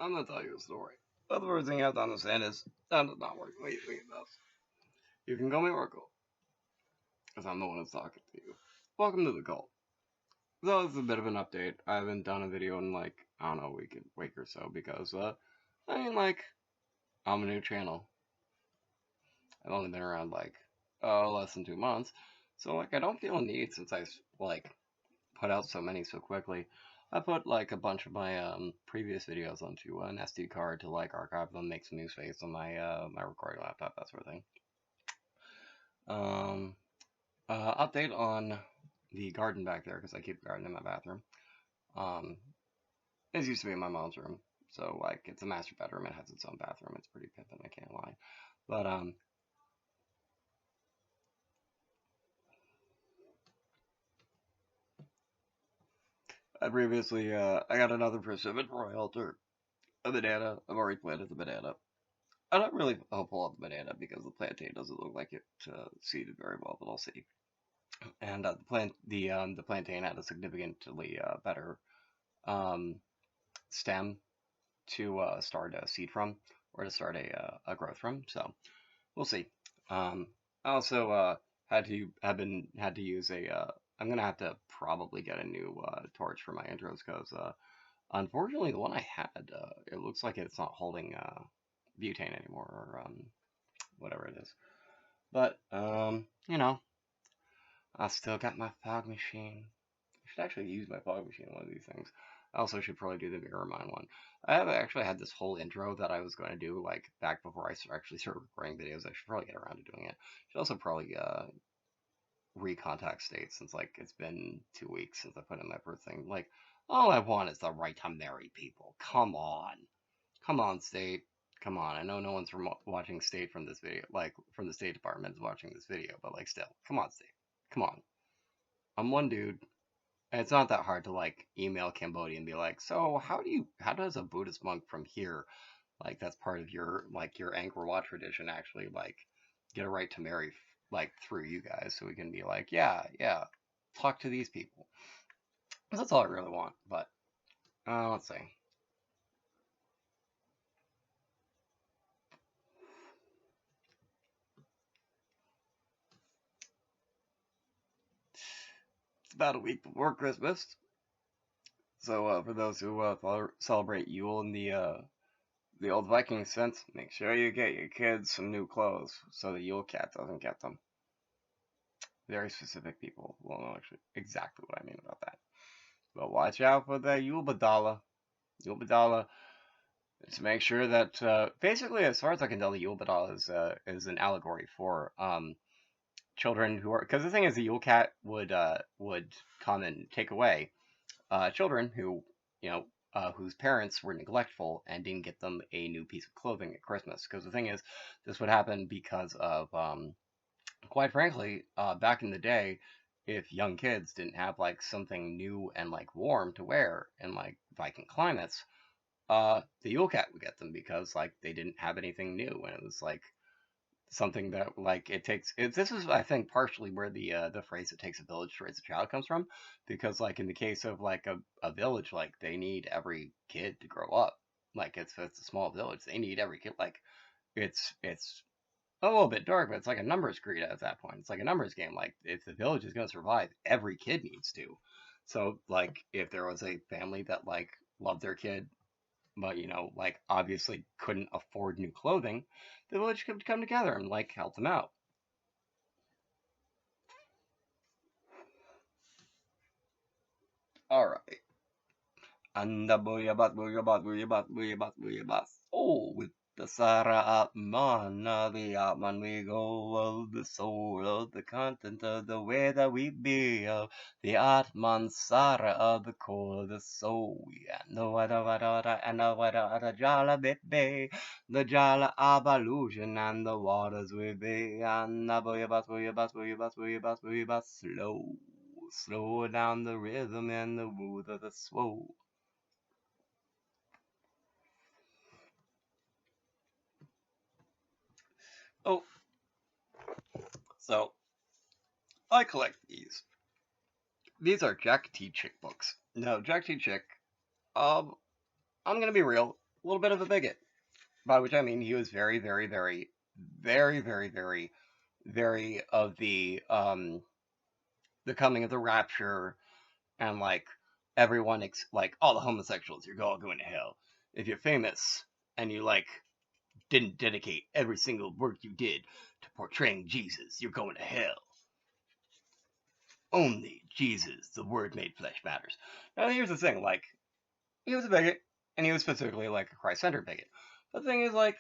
I'm gonna tell you a story. But the first thing you have to understand is that does not work the way you think it does. You can call me Oracle, because I'm the one who's talking to you. Welcome to the cult. So it's a bit of an update. I haven't done a video in like, I don't know, a week or so because I'm a new channel. I've only been around less than 2 months. So I don't feel a need since I put out so many so quickly. I put a bunch of my previous videos onto an SD card to archive them, make some new space on my recording laptop, that sort of thing. Update on the garden back there because I keep a garden in my bathroom. It used to be in my mom's room, so it's a master bedroom. It has its own bathroom. It's pretty pimpin', I can't lie. But I previously I got another persimmon for my altar. A banana. I've already planted the banana. I'm not really hopeful on the banana because the plantain doesn't look like it seeded very well, but I'll see. And the plantain had a significantly better um, stem to start a seed from or to start a growth from. So we'll see. I also had to use a. I'm gonna have to probably get a new torch for my intros because unfortunately the one I had it looks like it's not holding butane anymore or whatever it is. But I still got my fog machine. I should actually use my fog machine on one of these things. I also should probably do the mirror mine one. I have actually had this whole intro that I was going to do back before I actually started recording videos. I should probably get around to doing it. Should also probably recontact State since it's been 2 weeks since I put in my first thing. All I want is the right to marry people. Come on, State. Come on. I know no one's watching State from this video, from the State Department is watching this video, but still, come on, State. Come on. I'm one dude. And it's not that hard to email Cambodia and be like, so how does a Buddhist monk from here, that's part of your your Angkor Wat tradition actually get a right to marry through you guys so we can be yeah, talk to these people. That's all I really want. But let's see. It's about a week before Christmas. So for those who celebrate Yule in the old Viking sense, make sure you get your kids some new clothes so the Yule cat doesn't get them. Very specific people will know exactly what I mean about that. But watch out for the Yule Badala. Yule Badala to make sure that basically, as far as I can tell, the Yule Badala is an allegory for children who are, because the thing is, the Yule cat would come and take away children who whose parents were neglectful and didn't get them a new piece of clothing at Christmas. Because the thing is, this would happen because of quite frankly, back in the day, if young kids didn't have something new and warm to wear in Viking climates, the Yule Cat would get them because they didn't have anything new, and it was something that it takes. This is I think partially where the phrase "it takes a village to raise a child" comes from, because in the case of a village, they need every kid to grow up. It's a small village, they need every kid. It's a little bit dark, but it's like a numbers greed at that point. It's like a numbers game. If the village is going to survive, every kid needs to. So if there was a family that loved their kid, but obviously couldn't afford new clothing, the village could come together and help them out. All right. And oh, with the Sara the Atman we go of the soul of the content of the way that we be of the Atman Sara of the core of the soul. And the Vada and the Vada Jala Bebe, the Jala Abalusion and the waters we be, and the Booyabas, slow down the rhythm and the mood of the swole. Oh, so I collect these. These are Jack T. Chick books. Now, Jack T. Chick, I'm gonna be real. little bit of a bigot. By which I mean he was very, very, very, very, very, very, very of the coming of the rapture, and like everyone like all the homosexuals, you're all going to hell. If you're famous and you like didn't dedicate every single work you did to portraying Jesus, you're going to hell. Only Jesus, the Word made flesh, matters. Now here's the thing, like he was a bigot, and he was specifically like a Christ-centered bigot. But the thing is, like,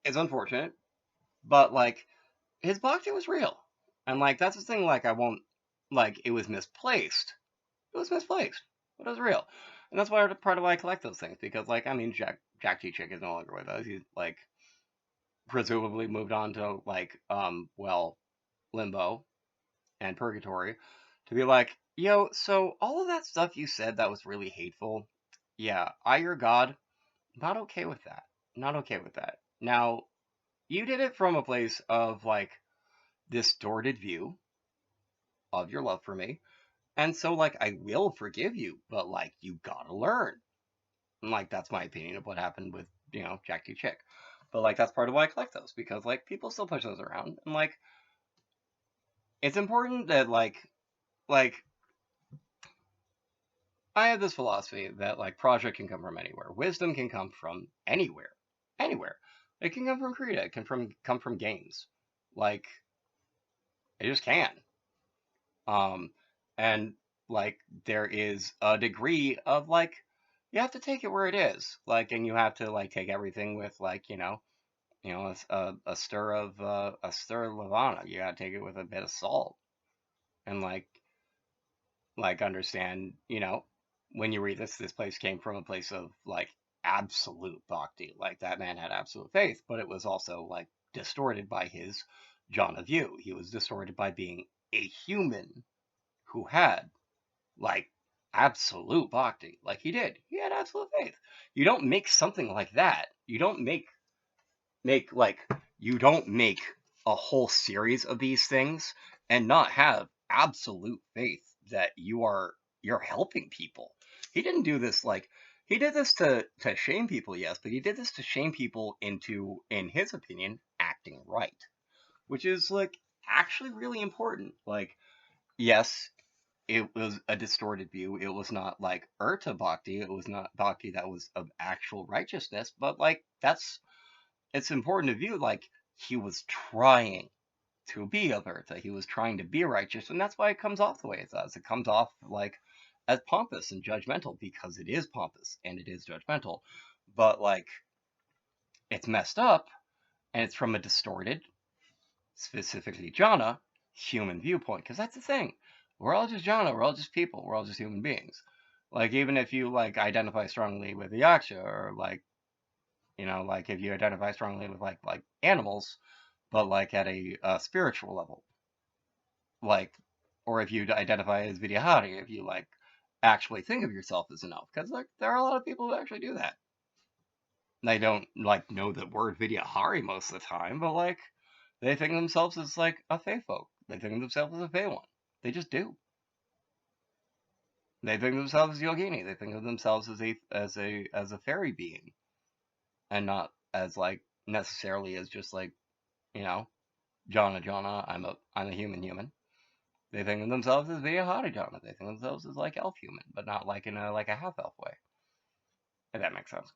it's unfortunate, but like his bhakti was real, and like that's the thing. Like I won't like it was misplaced. It was misplaced, but it was real, and that's why part of why I collect those things, because like I mean Jack T. Chick is no longer with us. He's like presumably moved on to like well, limbo and purgatory, to be like, yo, so all of that stuff you said that was really hateful, yeah, I, your God, not okay with that. Not okay with that. Now, you did it from a place of like distorted view of your love for me. And so like I will forgive you, but like you gotta learn. And like that's my opinion of what happened with, Jack T. Chick. But like that's part of why I collect those, because like people still push those around, and like it's important that like I have this philosophy that like project can come from anywhere. Wisdom can come from anywhere. Anywhere. It can come from Krita, it can come from games. Like it just can. Um and like there is a degree of like you have to take it where it is. Like and you have to like take everything with like, a stir of Levana. You gotta take it with a bit of salt. And like understand, when you read this place came from a place of like absolute bhakti. Like that man had absolute faith, but it was also like distorted by his jhana view. He was distorted by being a human who had like absolute bhakti. Like he did. He had absolute faith. You don't make something like that. You don't make like you don't make a whole series of these things and not have absolute faith that you're helping people. He didn't do this like he did this to shame people, yes, but he did this to shame people into, in his opinion, acting right, which is like actually really important. Like, yes, it was a distorted view. It was not like Urta Bhakti. It was not Bhakti that was of actual righteousness, but like it's important to view like he was trying to be averta. He was trying to be righteous, and that's why it comes off the way it does. It comes off like as pompous and judgmental because it is pompous and it is judgmental. But like it's messed up and it's from a distorted, specifically jhana, human viewpoint. Because that's the thing. We're all just jhana, we're all just people, we're all just human beings. Like even if you like identify strongly with the yaksha, or like like if you identify strongly with like animals, but like at a spiritual level, like, or if you identify as Vidyahari, if you like actually think of yourself as an elf, because like there are a lot of people who actually do that. They don't like know the word Vidyahari most of the time, but like they think of themselves as like a Fey folk. They think of themselves as a Fey one. They just do. They think of themselves as Yogini. They think of themselves as a fairy being, and not as like necessarily as just like you know Jana, I'm a human. They think of themselves as via Jana. They think of themselves as like elf human, but not like in a half elf way. If that makes sense.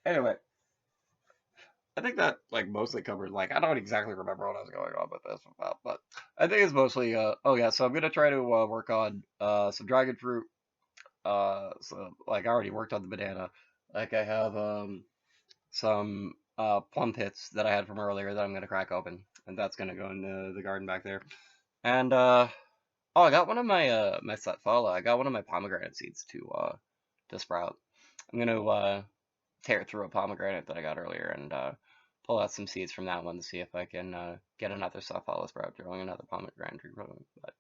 Anyway, I think that like mostly covered like I don't exactly remember what I was going on with this about, but I think it's mostly oh yeah, so I'm gonna try to work on some dragon fruit. So like I already worked on the banana. Like I have some plum pits that I had from earlier that I'm gonna crack open, and that's gonna go in the garden back there. And oh, I got one of my satfala. I got one of my pomegranate seeds to sprout. I'm gonna tear through a pomegranate that I got earlier and pull out some seeds from that one to see if I can get another satfala sprout growing, another pomegranate tree growing. But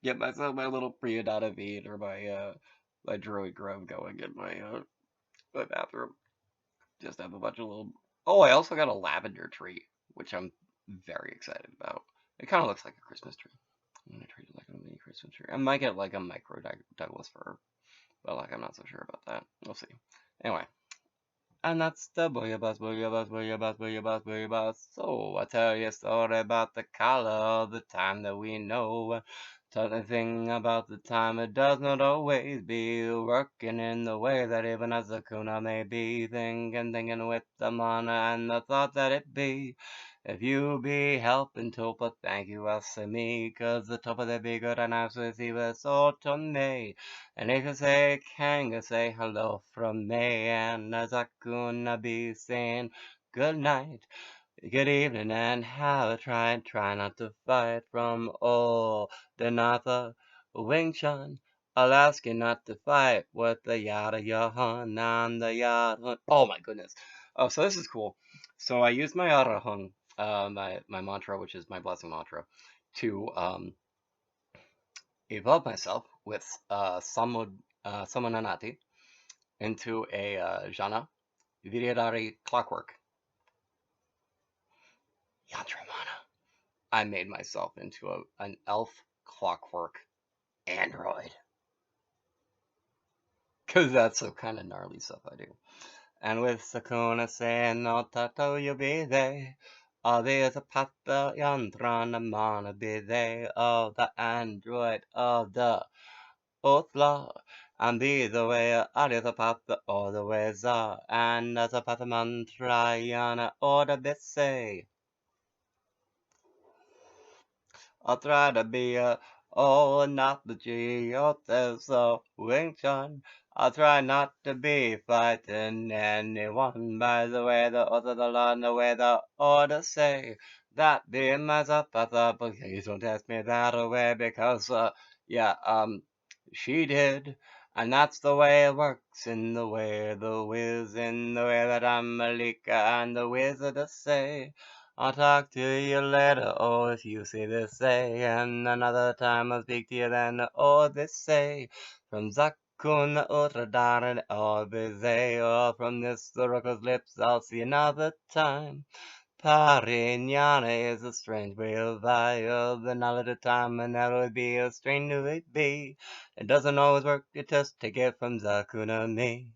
get myself my little Priodata bead or my druid grove going in my bathroom. Just have a bunch of little. Oh, I also got a lavender tree, which I'm very excited about. It kind of looks like a Christmas tree. I'm gonna treat it like a mini Christmas tree. I might get like a micro Douglas fir, but like I'm not so sure about that. We'll see. Anyway. And that's the booyah bus, booyah bus, booyah bus, booyah bus, booyah bus. So I tell you a story about the color of the time that we know. Tell the thing about the time it does not always be working in the way that even as a kuna may be thinking with the mana and the thought that it be. If you be helping to put thank you else to me, 'cause the top of the be good and I will see was so to me. And if you say, can you say hello from me? And as I gonna be saying good night, good evening, and have a try not to fight from all the Natha Wing Chun. I'll ask you not to fight with the yada yahan and the yada. Oh my goodness. Oh, so this is cool. So I used my arahung, my mantra, which is my blessing mantra, to evolve myself with Samananati into a jhana Vidyadhari clockwork yantramana. I made myself into an elf clockwork android. Because that's the kind of gnarly stuff I do. And with Sakuna saying, no tato you be they. There's a zapathayantramana be they of the android of the Othla, and be the way Aditapatha all the ways are, and as a Pathamantrayana order say. I'll try to be a oh not the G so Wing Chun. I'll try not to be fighting anyone by the way the other the law and the way the order say. That be my zapatha, but please don't ask me that away because yeah, she did. And that's the way it works in the way the whiz, in the way that I'm Malika and the wizard say. I'll talk to you later, or if you see this say, and another time I'll speak to you then, or this say, from Zakuna Uttradara, or Bize, or from this the Rook's lips, I'll see another time. Parinyana is a strange way of life, the knowledge of time, and that would be a strange new it be. It doesn't always work, you just take it from Zakuna me.